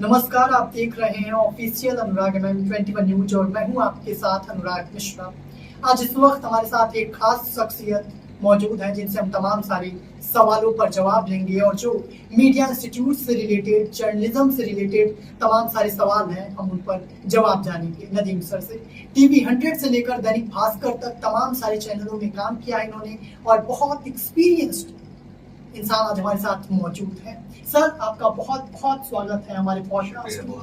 नमस्कार, आप देख रहे हैं ऑफिशियल अनुराग MM21 न्यूज और मैं हूं आपके साथ अनुराग मिश्रा। आज इस वक्त हमारे साथ एक खास शख्सियत मौजूद है जिनसे हम तमाम सारे सवालों पर जवाब लेंगे और जो मीडिया इंस्टीट्यूट से रिलेटेड, जर्नलिज्म से रिलेटेड तमाम सारे सवाल हैं हम उन पर जवाब जानेंगे। नदीम सर से टीवी 100 से लेकर दैनिक भास्कर तक तमाम सारे चैनलों में काम किया है इन्होंने और बहुत एक्सपीरियंस्ड इंसान आज हमारे साथ मौजूद है। सर, आपका बहुत बहुत स्वागत है हमारे पॉडकास्ट में।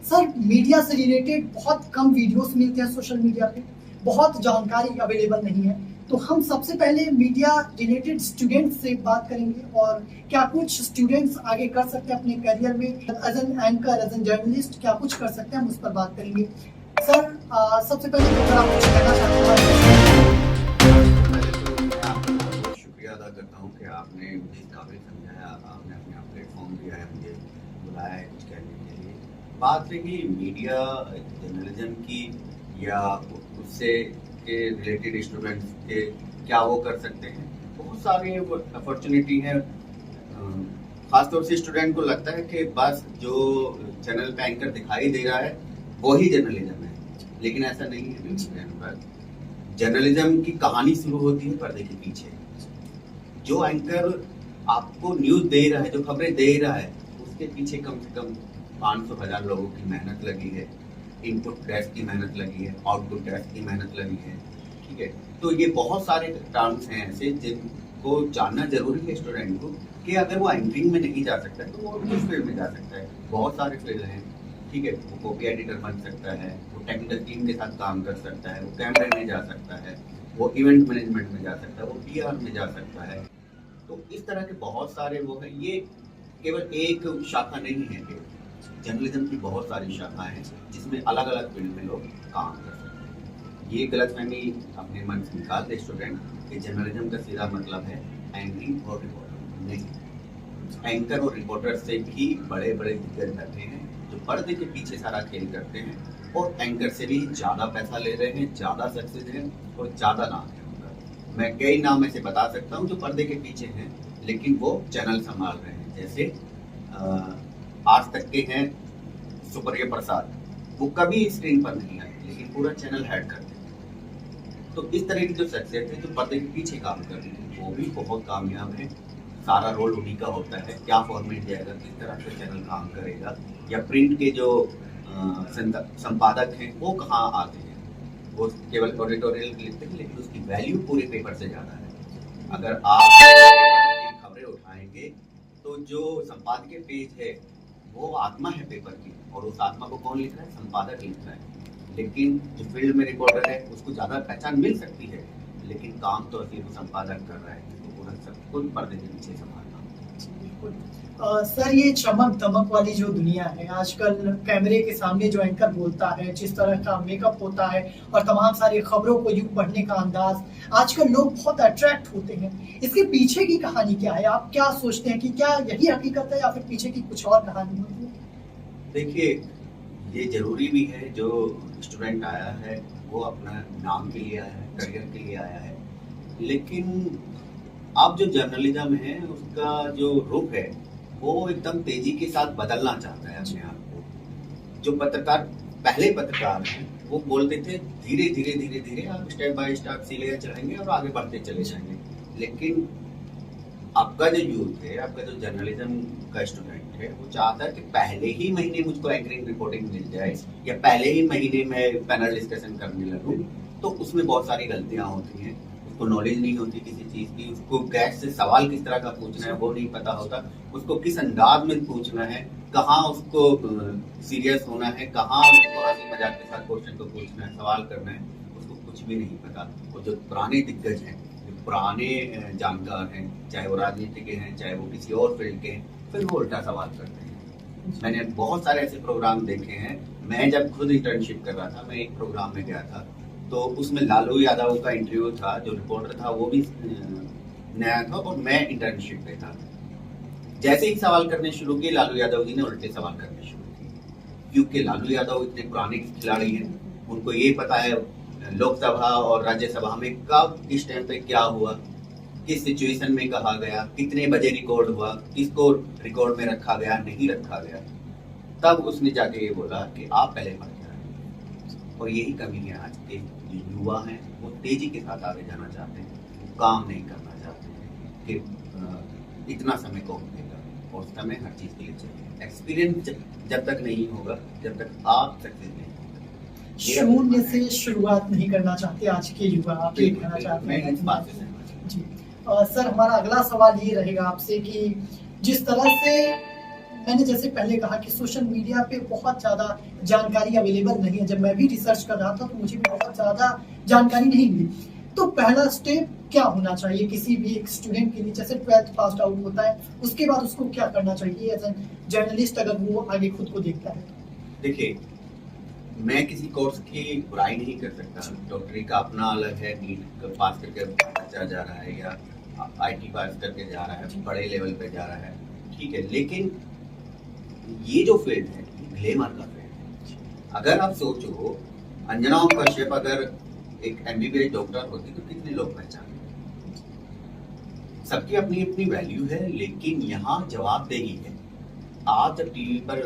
सर, मीडिया से रिलेटेड बहुत कम वीडियोस मिलते हैं सोशल मीडिया पे, बहुत जानकारी अवेलेबल नहीं है, तो हम सबसे पहले मीडिया रिलेटेड स्टूडेंट्स से बात करेंगे और क्या कुछ स्टूडेंट्स आगे कर सकते हैं अपने करियर में as an anchor, as an journalist, क्या कुछ कर सकते हैं, हम उस पर बात करेंगे। सर, सबसे पहले अगर आप कुछ कहना चाहते हैं। अदा करता हूँ कि आपने मुझे इस काबिल समझाया, आपने अपने आप प्लेटफॉर्म दिया है, मुझे बुलाया है कुछ कहने के लिए। बात रही मीडिया जर्नलिज्म की या उससे के रिलेटेड स्टूडेंट्स के क्या वो कर सकते हैं, बहुत सारे अपॉर्चुनिटी है। खासतौर से स्टूडेंट को लगता है कि बस जो चैनल पे एंकर दिखाई दे रहा है वही जर्नलिज्म है, लेकिन ऐसा नहीं है। जर्नलिज्म की कहानी शुरू होती है पर्दे के पीछे। जो एंकर आपको न्यूज दे रहा है, जो खबरें दे रहा है, उसके पीछे कम से कम 500,000 लोगों की मेहनत लगी है। इनपुट डेस्क की मेहनत लगी है, आउटपुट डेस्क की मेहनत लगी है। ठीक है, तो ये बहुत सारे टर्म्स हैं ऐसे जिनको जानना जरूरी है स्टूडेंट को कि अगर वो एंकरिंग में नहीं जा सकता है तो वो किस फील्ड में जा सकता है। बहुत सारे फील्ड हैं। ठीक है, वो कॉपी एडिटर बन सकता है, वो टेक्निकल टीम के साथ काम कर सकता है, वो कैमरे में जा सकता है, वो इवेंट मैनेजमेंट में जा सकता है, वो PR में जा सकता है। तो इस तरह के बहुत सारे वो हैं। ये केवल एक शाखा नहीं है, जर्नलिज्म की बहुत सारी शाखाएं हैं जिसमें अलग अलग फील्ड में लोग काम कर सकते हैं। ये गलतफहमी अपने मन से निकाल दे स्टूडेंट कि जर्नलिज्म का सीधा मतलब है एंकरिंग और रिपोर्टर। नहीं, एंकर और रिपोर्टर से भी बड़े बड़े दिग्गज बैठे हैं जो पर्दे के पीछे सारा खेल करते हैं और एंकर से भी ज़्यादा पैसा ले रहे हैं, ज़्यादा सक्सेस हैं और ज़्यादा नाम है उनका। मैं कई नाम ऐसे बता सकता हूँ जो पर्दे के पीछे हैं लेकिन वो चैनल संभाल रहे हैं। जैसे आज तक के हैं सुप्रिया प्रसाद, वो कभी स्क्रीन पर नहीं आए लेकिन पूरा चैनल हेड करते हैं। तो इस तरह की जो शख्सियत है जो पर्दे के पीछे काम कर रही है वो भी बहुत कामयाब है। सारा रोल उन्हीं का होता है, क्या फॉर्मेट जाएगा, किस तरह से चैनल काम करेगा, या प्रिंट के जो संपादक हैं वो कहाँ आते हैं। वो केवल एडिटोरियल लिखते हैं लेकिन उसकी वैल्यू पूरे पेपर से ज़्यादा है। अगर आप खबरें उठाएंगे तो जो संपादकीय पेज है वो आत्मा है पेपर की, और उस आत्मा को कौन लिख रहा है? संपादक लिख रहा है। लेकिन जो फील्ड में रिपोर्टर है उसको ज़्यादा पहचान मिल सकती है लेकिन काम तो सिर्फ संपादक कर रहा है, पूरा सब कुछ पर्दे के पीछे संभालना। सर, ये चमक दमक वाली जो दुनिया है आजकल, कैमरे के सामने जो एंकर बोलता है, जिस तरह का मेकअप होता है और तमाम सारी खबरों को यूं पढ़ने का अंदाज, आजकल लोग बहुत अट्रैक्ट होते हैं। इसके पीछे की कहानी क्या है? आप क्या सोचते हैं कि क्या यही हकीकत है या फिर पीछे की कुछ और कहानी होती है? देखिए, ये जरूरी भी है, जो स्टूडेंट आया है वो अपना नाम के लिए आया है, करियर के लिए आया है, लेकिन अब जो जर्नलिज्म है उसका जो रुख है वो एकदम तेजी के साथ बदलना चाहता है अपने आप को। जो पत्रकार पहले पत्रकार हैं वो बोलते थे धीरे धीरे धीरे धीरे आप स्टेप बाय स्टेप सीढ़ियां चढ़ेंगे और आगे बढ़ते चले जाएंगे, लेकिन आपका जो यूथ है, आपका जो जर्नलिज्म का स्टूडेंट है, वो चाहता है कि पहले ही महीने मुझको एंकरिंग रिपोर्टिंग मिल जाए या पहले ही महीने में पैनल डिस्कशन करने लगूं। तो उसमें बहुत सारी गलतियां होती हैं। उसको नॉलेज नहीं होती किसी चीज़ की, उसको गैस से सवाल किस तरह का पूछना है वो नहीं पता होता, उसको किस अंदाज में पूछना है, कहाँ उसको सीरियस होना है, कहाँ उसको हंसी मजाक के साथ क्वेश्चन को पूछना है, सवाल करना है, उसको कुछ भी नहीं पता। और जो पुराने दिग्गज हैं, पुराने जानकार हैं, चाहे वो राजनीति के हैं चाहे वो किसी और फील्ड के हैं, फिर वो उल्टा सवाल करते हैं। मैंने बहुत सारे ऐसे प्रोग्राम देखे हैं। मैं जब खुद इंटर्नशिप कर रहा था, मैं एक प्रोग्राम में गया था तो उसमें लालू यादव का इंटरव्यू था। जो रिपोर्टर था वो भी नया था और मैं इंटर्नशिप पे था। जैसे ही सवाल करने शुरू किए लालू यादव जी ने उल्टे सवाल करने शुरू किए, क्योंकि लालू यादव इतने पुराने खिलाड़ी हैं, उनको ये पता है लोकसभा और राज्यसभा में कब किस टाइम पे क्या हुआ, किस सिचुएशन में कहा गया, कितने बजे रिकॉर्ड हुआ, किसको रिकॉर्ड में रखा गया, नहीं रखा गया। तब उसने जाके ये बोला कि आप पहले पढ़ के आए। और यही कमी है आज के जो युवा हैं, वो तेजी के साथ आगे जाना चाहते हैं, वो काम नहीं करना चाहते हैं कि इतना समय कौन देगा, और समय हर चीज़ के लिए चाहिए। एक्सपीरियंस जब तक नहीं होगा, जब तक आप सक्सेस नहीं होगा। शून्य से शुरुआत नहीं करना चाहते आज के युवा, आप ये कहना चाहते मैं हैं? इस बात से सहमत हूं। जी। सर, हमारा अगला सवाल ये रहेगा आपसे कि जिस तरह से मैंने जैसे पहले कहा कि सोशल मीडिया पे बहुत ज़्यादा जानकारी अवेलेबल नहीं है। जब मैं भी रिसर्च कर रहा था तो मुझे भी बहुत ज़्यादा जानकारी नहीं मिली। तो पहला स्टेप क्या होना चाहिए किसी भी एक स्टूडेंट के लिए? जैसे 12th पास आउट होता है, उसके बाद उसको क्या करना चाहिए एज एन जर्नलिस्ट, अगर वो आगे खुद को देखता है? देखिए, मैं किसी कोर्स की बुराई नहीं कर सकता। डॉक्टरी का अपना अलग है, नीट पास करके बच्चा जा रहा है या आईटी पास करके जा रहा है, बड़े लेवल पे जा रहा है, ठीक है। लेकिन ये जो फील्ड है, ग्लैमर का फील्ड है। अगर आप सोचो, अंजना ओम कश्यप अगर एक एमबीबीएस डॉक्टर होती तो कितने लोग पहचानते? सबकी अपनी अपनी वैल्यू है, लेकिन यहाँ जवाबदेही है। आप जब टीवी पर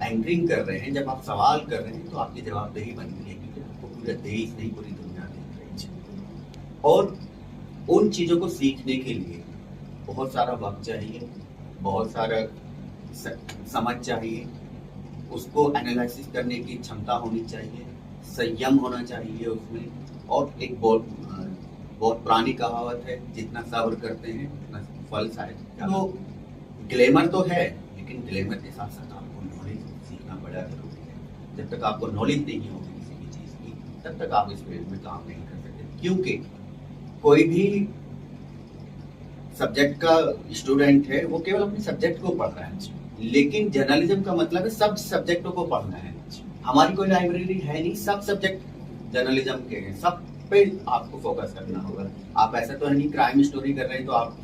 एंकरिंग कर रहे हैं, जब आप सवाल कर रहे हैं, तो आपकी जवाबदेही बनती है, क्योंकि आपको पूरा देश नहीं, पूरी दुनिया देख रही है। और उन चीज़ों को सीखने के लिए बहुत सारा वक्त चाहिए, बहुत सारा समझ चाहिए, उसको एनालिसिस करने की क्षमता होनी चाहिए, संयम होना चाहिए उसमें। और एक बहुत पुरानी कहावत है, जितना सब्र करते हैं उतना फल शायद। तो ग्लैमर तो है, लेकिन ग्लैमर के साथ साथ आपको नॉलेज सीखना बड़ा जरूरी है। जब तक आपको नॉलेज नहीं होगी किसी भी चीज़ की, तब तक आप इस फील्ड में काम नहीं कर सकते। क्योंकि कोई भी सब्जेक्ट का स्टूडेंट है, वो केवल अपने सब्जेक्ट को पढ़ रहा है, लेकिन जर्नलिज्म का मतलब है सब सब्जेक्टों को पढ़ना है। हमारी कोई लाइब्रेरी है नहीं, सब सब्जेक्ट जर्नलिज्म के हैं, सब पे आपको फोकस करना होगा। आप ऐसा तो है नहीं क्राइम स्टोरी कर रहे हैं तो आप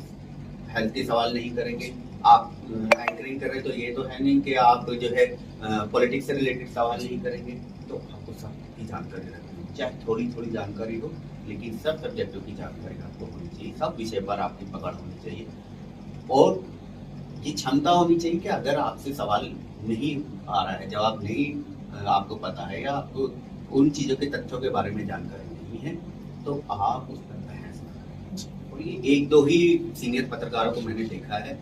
हेल्थ के सवाल नहीं करेंगे, आप एंकरिंग कर रहे हैं तो ये तो है नहीं कि आप जो है पॉलिटिक्स से रिलेटेड सवाल नहीं करेंगे। तो आपको सबकी जानकारी रखनी है, चाहे थोड़ी थोड़ी जानकारी हो, लेकिन सब सब्जेक्टों की जानकारी आपको होनी चाहिए, सब विषय पर आपकी पकड़ होनी चाहिए। और ये क्षमता होनी चाहिए कि अगर आपसे सवाल नहीं आ रहा है, जवाब नहीं आपको पता है, या आपको उन चीज़ों के तथ्यों के बारे में जानकारी नहीं है, तो आप उस पर बहस ना करें। और ये एक दो ही सीनियर पत्रकारों को मैंने देखा है,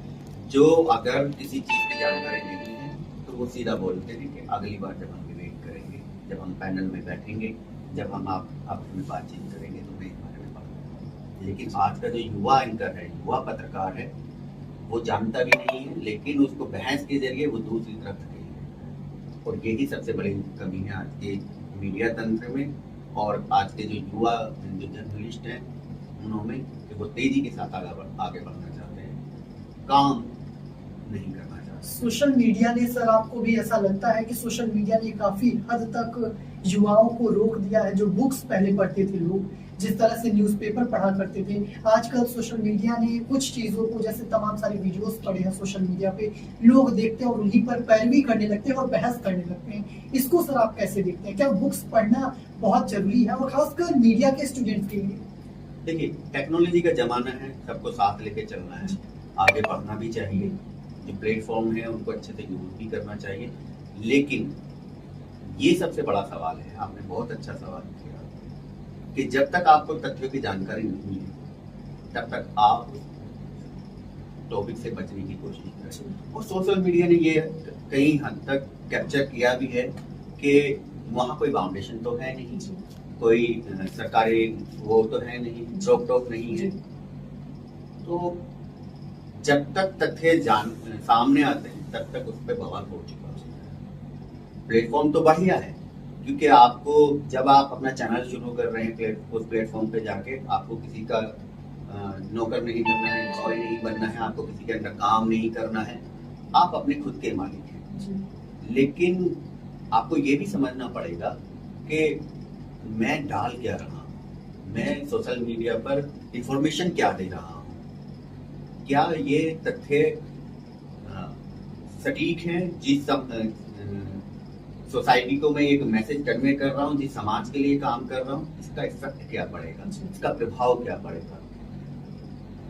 जो अगर किसी चीज़ की जानकारी नहीं है तो वो सीधा बोलते हैं कि अगली बार जब हम डिबेट करेंगे, जब हम पैनल में बैठेंगे, जब हम आपस में बातचीत करेंगे तो मैं इस बारे में बात करूँगा। लेकिन आज का जो युवा एंकर है, युवा पत्रकार है, वो जानता भी नहीं है, लेकिन उसको बहस के जरिए वो दूसरी तरफ धकेल है। और यही सबसे बड़ी कमी है आज के मीडिया तंत्र में और आज के जो युवा जो जर्नलिस्ट हैं उन्होंने, कि वो तेजी के साथ आगे बढ़ना चाहते हैं, काम नहीं करना चाहते। सोशल मीडिया ने, सर आपको भी ऐसा लगता है कि सोशल मीडिया ने काफी हद तक युवाओं को रोक दिया है? जो बुक्स पहले पढ़ते थे लोग, जिस तरह से न्यूज़पेपर पढ़ा करते थे, आजकल सोशल मीडिया ने कुछ चीज़ों को, जैसे तमाम सारे वीडियोस पड़े हैं सोशल मीडिया पे, लोग देखते हैं और उन्हीं पर पैरवी करने लगते हैं और बहस करने लगते हैं। इसको सर आप कैसे देखते हैं? क्या बुक्स पढ़ना बहुत जरूरी है, और खासकर मीडिया के स्टूडेंट्स के लिए? देखिए, टेक्नोलॉजी का जमाना है, सबको साथ लेके चलना है, आगे बढ़ना भी चाहिए। जो प्लेटफॉर्म है उनको अच्छे से यूज भी करना चाहिए। लेकिन ये सबसे बड़ा सवाल है, आपने बहुत अच्छा सवाल किया, कि जब तक आपको तथ्यों की जानकारी नहीं है तब तक आप टॉपिक से बचने की कोशिश करें। और सोशल मीडिया ने ये कई हद तक कैप्चर किया भी है कि वहाँ कोई फाउंडेशन तो है नहीं, कोई सरकारी वो तो है नहीं, रोक टोक नहीं है। तो जब तक तथ्य सामने आते हैं तब तक उस पर बवाल हो चुका है। प्लेटफॉर्म तो बढ़िया है, क्योंकि आपको जब आप अपना चैनल शुरू कर रहे हैं उस प्लेटफॉर्म पे जाके, आपको किसी का नौकर नहीं बनना है, एम्प्लॉय नहीं बनना है, आपको किसी के अंदर काम नहीं करना है, आप अपने खुद के मालिक हैं। लेकिन आपको ये भी समझना पड़ेगा कि मैं डाल क्या रहा हूँ, मैं सोशल मीडिया पर इंफॉर्मेशन क्या दे रहा हूँ, क्या ये तथ्य सटीक है, जिस सोसाइटी को मैं एक मैसेज कन्वे कर रहा हूँ, जिस समाज के लिए काम कर रहा हूँ, इसका इफेक्ट क्या पड़ेगा, इसका प्रभाव क्या पड़ेगा।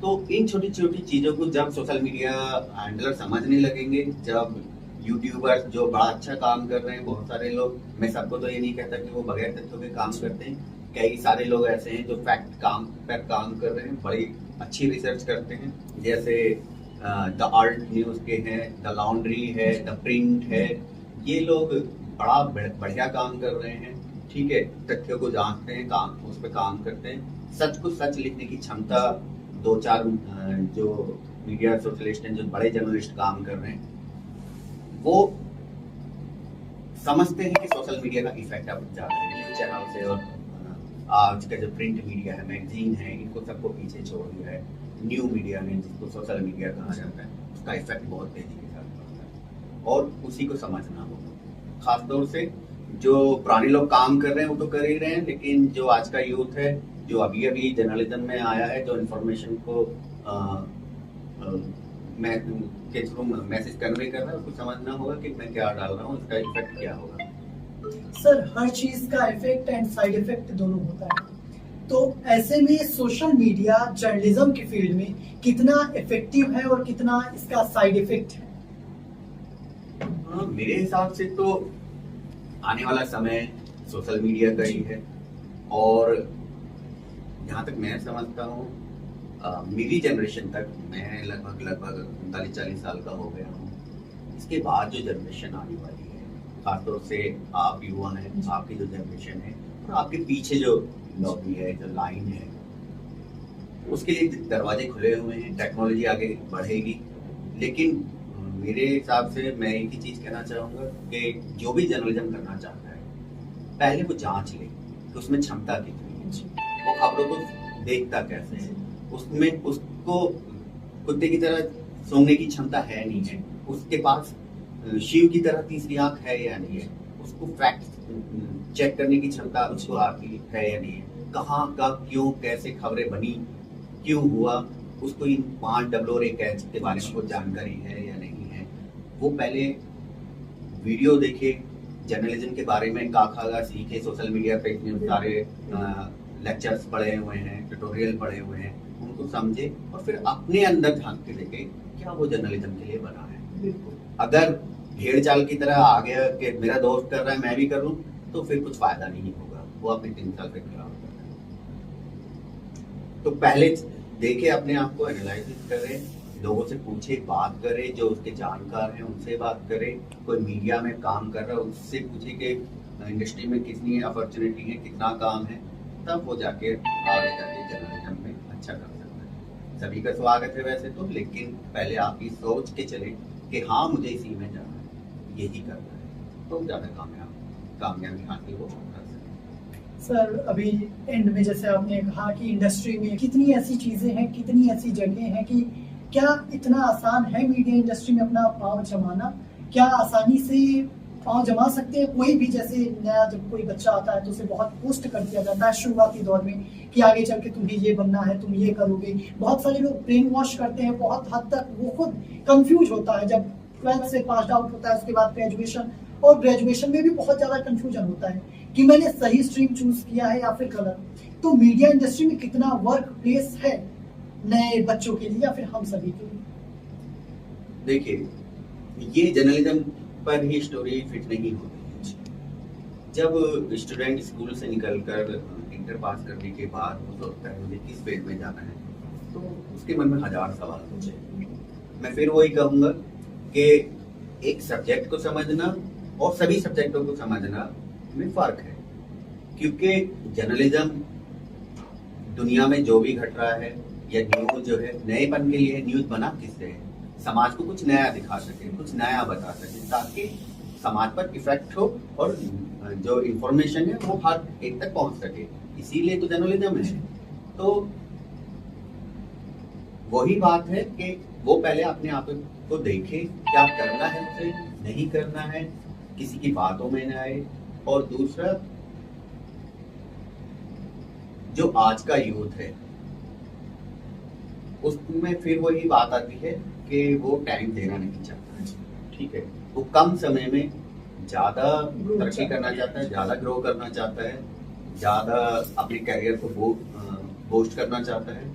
तो इन छोटी छोटी चीजों को जब सोशल मीडिया हैंडलर समझने लगेंगे, जब यूट्यूबर्स जो बड़ा अच्छा काम कर रहे हैं, बहुत सारे लोग, मैं सबको तो ये नहीं कहता कि वो बगैर तथ्यों के काम करते हैं, कई सारे लोग ऐसे हैं जो फैक्ट पर काम कर रहे हैं, बड़ी अच्छी रिसर्च करते हैं, जैसे द आल्ट न्यूज़ के हैं, द लॉन्ड्री है, द प्रिंट है, ये लोग बड़ा बढ़िया काम कर रहे हैं, ठीक है, तथ्यों को जांचते हैं, काम उस पर काम करते हैं, सच को सच लिखने की क्षमता, दो चार जो मीडिया सोशलिस्ट हैं, जो बड़े जर्नलिस्ट काम कर रहे हैं, वो समझते हैं कि सोशल मीडिया का इफेक्ट अब ज्यादा है, न्यूज चैनल से और आज का जो प्रिंट मीडिया है, मैगजीन है, इनको सबको पीछे छोड़ दिया है, न्यू मीडिया ने, जिसको सोशल मीडिया कहा जाता है, उसका इफेक्ट बहुत तेजी के साथ पड़ता है और उसी को समझना होगा। खासतौर से जो पुराने लोग काम कर रहे हैं वो तो कर ही रहे हैं, लेकिन जो आज का यूथ है, जो अभी अभी जर्नलिज्म में आया है, जो इन्फॉर्मेशन को के थ्रू मैसेज कन्वे कर रहा है, उसको समझना होगा कि मैं क्या डाल रहा हूँ, इसका इफेक्ट क्या होगा। सर, हर चीज का इफेक्ट एंड साइड इफेक्ट दोनों होता है, तो ऐसे में सोशल मीडिया जर्नलिज्म की फील्ड में कितना इफेक्टिव है और कितना इसका साइड इफेक्ट है? मेरे हिसाब से तो आने वाला समय सोशल मीडिया का ही है, और जहाँ तक मैं समझता हूँ मेरी जनरेशन तक, मैं लगभग 39-40 साल का हो गया हूँ, इसके बाद जो जनरेशन आने वाली है, खासतौर से आप युवा हैं, आपकी जो जनरेशन है और आपके पीछे जो लॉबी है, जो लाइन है, उसके लिए दरवाजे खुले हुए हैं, टेक्नोलॉजी आगे बढ़ेगी, लेकिन मेरे हिसाब से मैं एक ही चीज कहना चाहूंगा कि जो भी जर्नलिज्म करना चाहता है, पहले वो जांच ले कि उसमें क्षमता कितनी है, वो खबरों को देखता कैसे है, उसमें उसको कुत्ते की तरह सूंघने की क्षमता है नहीं है, उसके पास शिव की तरह तीसरी आंख है या नहीं है, उसको फैक्ट चेक करने की क्षमता उसको आती है या नहीं है, कहाँ का क्यों कैसे खबरें बनी, क्यों हुआ, उसको इन 5 डबल और एक एच के बारे में कुछ जानकारी है या नहीं है, वो पहले वीडियो देखे, जर्नलिज्म के बारे में काखा सीखे, सोशल मीडिया पे इतने सारे लेक्चर्स पढ़े हुए हैं, ट्यूटोरियल पढ़े हुए हैं, उनको समझे और फिर अपने अंदर झांक के देखे क्या वो जर्नलिज्म के लिए बना है। अगर भेड़ चाल की तरह आ गया कि मेरा दोस्त कर रहा है मैं भी करूं, तो फिर कुछ फायदा नहीं होगा, वो अपने 3 साल पे खराब कर रहा है। तो पहले देखे, अपने आप को एनालिसिस करे, लोगों से पूछे, बात करे, जो उसके जानकार हैं उनसे बात करे, कोई मीडिया में काम कर रहा है उससे पूछे कि इंडस्ट्री में कितनी अपॉर्चुनिटी है, कितना काम है, तब वो जाके आगे जाके जर्नलिज्म में अच्छा कर सकता है। सभी का स्वागत है वैसे तो, लेकिन पहले आप ये सोच के चले कि हाँ मुझे इसी में जाना है, यही करना है, तो ज़्यादा कामयाबी हासिल हो कर सकते। सर, अभी एंड में जैसे आपने कहा कि इंडस्ट्री में कितनी ऐसी चीजें हैं, कितनी ऐसी जगह हैं कि क्या इतना आसान है मीडिया इंडस्ट्री में अपना पाँव जमाना? क्या आसानी से पाँव जमा सकते हैं? कोई भी जैसे नया जब कोई बच्चा आता है तो उसे बहुत पोस्ट कर दिया जाता है शुरुआती दौर में कि आगे चल के तुम्हें ये बनना है, तुम ये करोगे। बहुत सारे लोग ब्रेन वॉश करते हैं, बहुत हद तक वो खुद कंफ्यूज होता है जब 12th से पास आउट होता है, उसके बाद ग्रेजुएशन, और ग्रेजुएशन में भी बहुत ज्यादा कंफ्यूजन होता है कि मैंने सही स्ट्रीम चूज किया है या फिर गलत। तो मीडिया इंडस्ट्री में कितना वर्क प्लेस है नए बच्चों के लिए या फिर हम सभी के लिए? देखिए, ये जर्नलिज्म पर ही स्टोरी फिट नहीं होती है। जब स्टूडेंट स्कूल से निकलकर इंटर पास करने के बाद वो सोचता है मुझे किस फील्ड में जाना है, तो उसके मन में 1000 सवाल होते हैं। मैं फिर वही कहूँगा कि एक सब्जेक्ट को समझना और सभी सब्जेक्टों को समझना में फर्क है, क्योंकि जर्नलिज्म दुनिया में जो भी घट रहा है या न्यूज जो है, नएपन के लिए न्यूज बना किससे है, समाज को कुछ नया दिखा सके, कुछ नया बता सके, ताकि समाज पर इफेक्ट हो और जो इंफॉर्मेशन है वो हर एक तक पहुंच सके, इसीलिए तो जर्नलिज्म है। तो वही बात है कि वो पहले अपने आप को देखे, क्या करना है उसे, नहीं करना है, किसी की बातों में न आए। और दूसरा, जो आज का यूथ है उसमें फिर वही बात आती है कि वो टाइम देना नहीं चाहता है, ठीक है, वो कम समय में ज्यादा तरक्की करना चाहता है, ज्यादा ग्रो करना चाहता है, ज्यादा अपने कैरियर को बूस्ट करना चाहता है,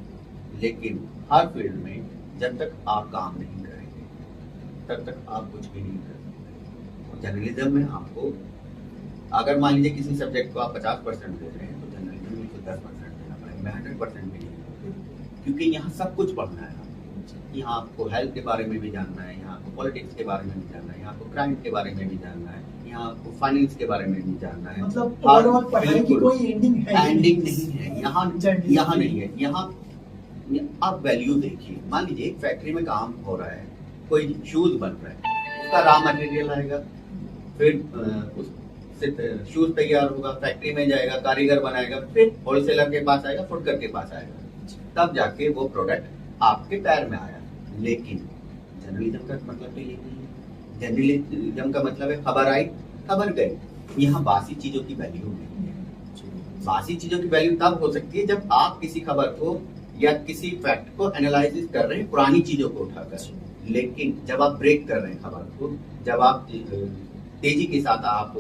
लेकिन हर फील्ड में जब तक आप काम नहीं करेंगे तब तक आप कुछ भी नहीं कर सकते। जर्नलिज्म में आपको अगर मान लीजिए किसी सब्जेक्ट को आप 50% दे रहे हैं तो जर्नलिज्म में तो 10% देना पड़ेगा, मैं 100% भी नहीं, क्योंकि यहाँ सब कुछ पढ़ना है। यहाँ आपको हेल्थ के बारे में भी जानना है, यहाँ आपको पॉलिटिक्स के बारे में भी जानना है, यहाँ आपको क्राइम के बारे में भी जानना है, यहाँ आपको फाइनेंस के बारे में भी जानना है। मतलब ओवरऑल पढ़ाई की कोई एंडिंग नहीं है यहाँ नहीं है। यहाँ आप वैल्यू देखिए, मान लीजिए एक फैक्ट्री में काम हो रहा है, कोई शूज बन रहा है, उसका रॉ मटेरियल आएगा, फिर उससे शूज तैयार होगा, फैक्ट्री में जाएगा, कारीगर बनाएगा, फिर होलसेलर के पास आएगा, फुटकर के पास आएगा, तब जाके वो प्रोडक्ट आपके पैर में आया। लेकिन जर्नलिज्म का मतलब ये नहीं है। जर्नलिज्म का मतलब है खबर आई, खबर गई। यहाँ बासी चीजों की वैल्यू नहीं है। बासी चीजों की वैल्यू तब हो सकती है जब आप किसी खबर को या किसी फैक्ट को एनालिसिस कर रहे हैं पुरानी चीजों को उठाकर। लेकिन जब आप ब्रेक कर रहे हैं खबर को, जब आप तेजी के साथ आप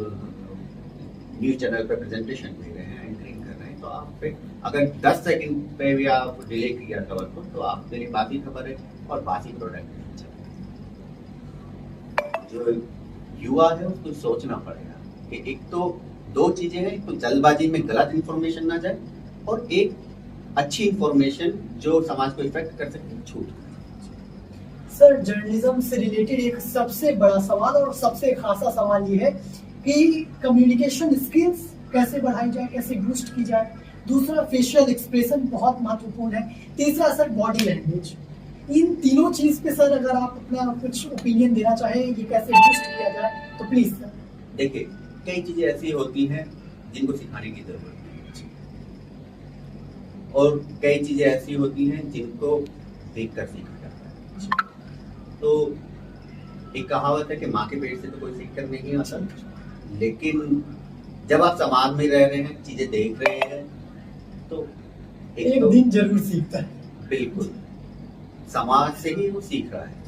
न्यूज चैनल पर प्रेजेंटेशन दे रहे हैं, एंकरिंग कर रहे हैं, तो आप पे अगर 10 सेकंड पे भी आप डिले किया खबर को, तो आपके लिए बासी खबर है और बासी प्रोडक्ट है। जो युवा है उसको सोचना पड़ेगा कि एक तो दो चीजें हैं, तो जल्दबाजी में गलत इंफॉर्मेशन ना जाए, और एक अच्छी इंफॉर्मेशन जो समाज को इफेक्ट कर सकती है छूट। सर, जर्नलिज्म से रिलेटेड एक सबसे बड़ा सवाल और सबसे खासा सवाल ये है कि कम्युनिकेशन स्किल्स कैसे बढ़ाई जाए, कैसे बूस्ट की जाए। दूसरा, फेशियल एक्सप्रेशन बहुत महत्वपूर्ण है। तीसरा सर, बॉडी लैंग्वेज। इन तीनों चीज पे सर अगर आप अपना कुछ ओपिनियन देना चाहें, ये कैसे बूस्ट किया जाए, तो प्लीज सर। देखिए, कई चीजें ऐसी होती हैं जिनको सिखाने की जरूरत नहीं है, और कई चीजें ऐसी होती हैं जिनको देखकर सीखा जाता है। तो एक कहावत है कि माँ के पेट से तो कोई सीख कर नहीं आता, लेकिन जब आप समाज में रह रहे हैं, चीजें देख रहे हैं, तो एक दिन जरूर सीखता है। बिल्कुल, समाज से ही वो सीख रहा है।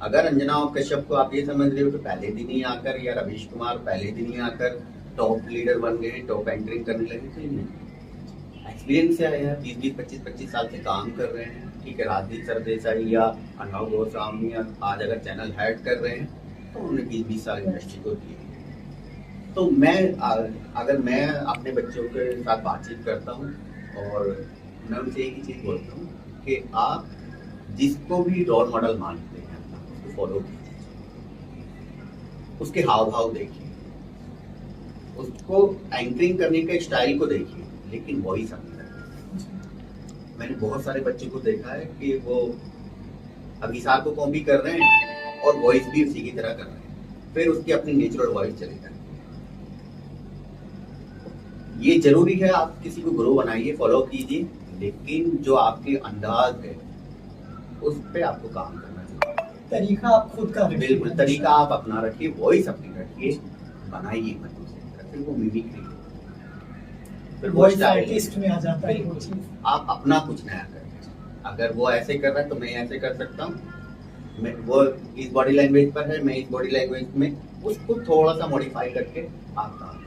अगर अंजना और कश्यप को आप ये समझ रहे हो तो पहले दिन ही आकर, या रवीश कुमार पहले दिन ही आकर टॉप लीडर बन गए, टॉप एंकरिंग करने लगे, तो नहीं, एक्सपीरियंस से आए हैं, 20-25 साल से काम कर रहे हैं। ठीक है, राजदीप सरदेसाई या अनुभव गोस्वामी आज अगर चैनल हेड कर रहे हैं, तो उन्होंने 20-20 साल इंडस्ट्री को दिए। तो अगर मैं अपने बच्चों के साथ बातचीत करता हूँ, और मैं उनसे एक ही चीज बोलता हूँ कि आप जिसको भी रोल मॉडल मानते हैं उसको फॉलो कीजिए, उसके हाव भाव देखिए, उसको एंकरिंग करने के स्टाइल को देखिए, लेकिन वही समझ। मैंने बहुत सारे बच्चों को देखा है कि वो अभिसार को कॉपी कर रहे हैं और वॉइस भी उसी की तरह कर रहे हैं, फिर उसकी अपनी नेचुरल वॉइस चली जाती है। ये जरूरी है, आप किसी को गुरु बनाइए, फॉलो कीजिए, लेकिन जो आपके अंदाज है उस पे आपको काम करना चाहिए। तरीका आप खुद का, बिल्कुल, तरीका आप अपना रखिए, वॉइस अपनी रखिए, बनाइए मत उसे, फिर वो मिमिक्री, फिर वो आर्टिस्ट में आ जाता है वो चीज। आप अपना कुछ नया करें। अगर वो ऐसे कर रहा है तो मैं ऐसे कर सकता हूँ, मैं वो इस बॉडी लैंग्वेज पर है, मैं इस बॉडी लैंग्वेज में उसको थोड़ा सा मॉडिफाई करके आता हूँ।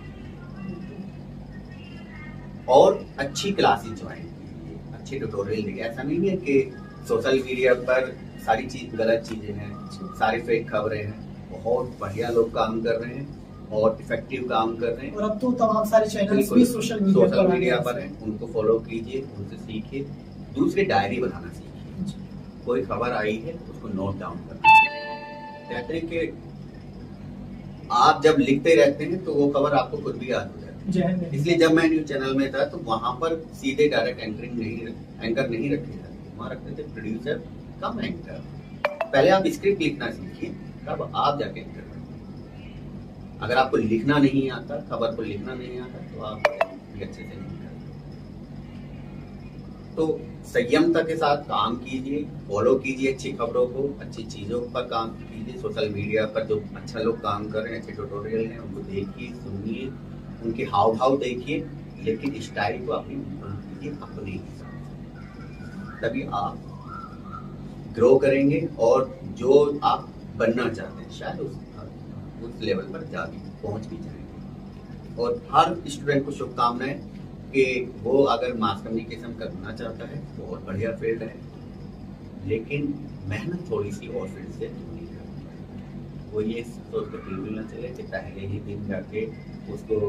और अच्छी क्लासेस ज्वाइन कीजिए, अच्छे ट्यूटोरियल देखिए। ऐसा नहीं है कि सोशल मीडिया पर सारी चीज गलत चीजें हैं, सारी फेक खबरें हैं। बहुत बढ़िया लोग काम कर रहे हैं और इफेक्टिव काम कर रहे हैं, और अब तो तमाम सारे चैनल्स भी सोशल मीडिया पर हैं, उनको फॉलो कीजिए, उनसे सीखिए। दूसरे डायरी बनाना सीखिए, कोई खबर आई है उसको नोट डाउन करना। कहते हैं कि आप जब लिखते रहते हैं तो वो खबर आपको खुद भी याद हो जाती है। इसलिए जब मैं न्यूज चैनल में था तो वहां पर सीधे डायरेक्ट एंकर नहीं रखे जाते, वहां रखते थे प्रोड्यूसर कम एंकर। पहले आप स्क्रिप्ट लिखना सीखिए, तब आप जाके एंकर। अगर आपको लिखना नहीं आता, खबर को लिखना नहीं आता, तो आप भी अच्छे से नहीं करते। तो संयमता के साथ काम कीजिए, फॉलो कीजिए अच्छी खबरों को, अच्छी चीजों पर काम कीजिए। सोशल मीडिया पर जो अच्छा लोग काम कर रहे हैं, अच्छे ट्यूटोरियल हैं, उनको देखिए, सुनिए, उनके हाव भाव देखिए, लेकिन स्टाइल को अपनी कीजिए अपने हिसाब, तभी आप ग्रो करेंगे और जो आप बनना चाहते हैं शायद उस लेवल पर जाके पहुंच भी जाएंगे। और हर स्टूडेंट को शुभकामनाएं कि वो अगर मास कम्युनिकेशन करना चाहता है, बहुत बढ़िया फील्ड है, लेकिन मेहनत थोड़ी सी और फील्ड से जुड़ी है। वो ये सोच के बिल्कुल न चले कि पहले ही दिन जाके उसको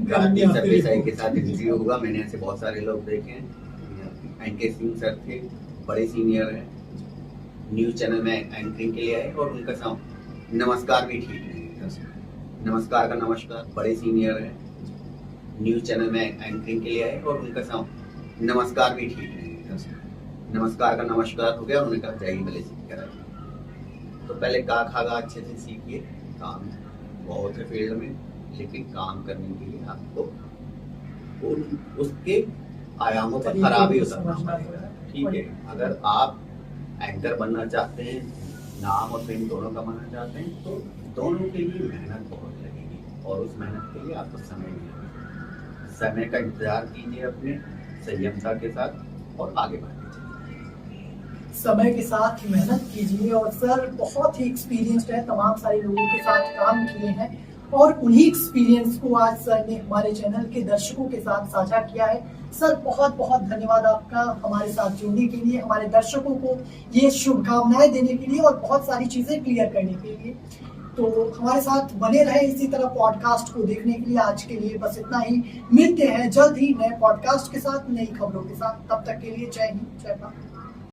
गाली आती है। सही के साथ इंटरव्यू होगा। मैंने ऐसे बहुत सारे लोग देखे हैं। एनके सिंह सर थे, बड़े सीनियर हैं, न्यूज चैनल में एंकरिंग के लिए आए और उनका नमस्कार भी ठीक नहीं था। नमस्कार का नमस्कार, बड़े सीनियर हैं, न्यूज चैनल में एंकरिंग के लिए आए और उनका नमस्कार भी ठीक नहीं था। नमस्कार का नमस्कार हो गया, उन्होंने कहा जाइए भले सीख कर आइए। तो पहले का खागा अच्छे से सीखिए। काम बहुत है फील्ड में, लेकिन काम करने के लिए आपको उसके आयामों पर खराबी उतरना पड़ेगा। ठीक है, अगर आप एंकर बनना चाहते हैं, नाम और फेम दोनों कमाना चाहते हैं, तो दोनों के लिए मेहनत बहुत लगेगी और उस मेहनत के लिए आपको समय मिलेगा। समय का इंतजार कीजिए अपने संयमता के साथ और आगे बढ़िए। समय के साथ मेहनत कीजिए। और सर बहुत ही एक्सपीरियंस्ड है, तमाम सारे लोगों के साथ काम किए हैं और उन्हीं एक्सपीरियंस को आज सर ने हमारे चैनल के दर्शकों के साथ साझा किया है। सर बहुत बहुत धन्यवाद आपका हमारे साथ जुड़ने के लिए, हमारे दर्शकों को ये शुभकामनाएं देने के लिए और बहुत सारी चीजें क्लियर करने के लिए। तो हमारे साथ बने रहे इसी तरह पॉडकास्ट को देखने के लिए। आज के लिए बस इतना ही, मिलते हैं जल्द ही नए पॉडकास्ट के साथ, नई खबरों के साथ। तब तक के लिए जय हिंद, जय भारत।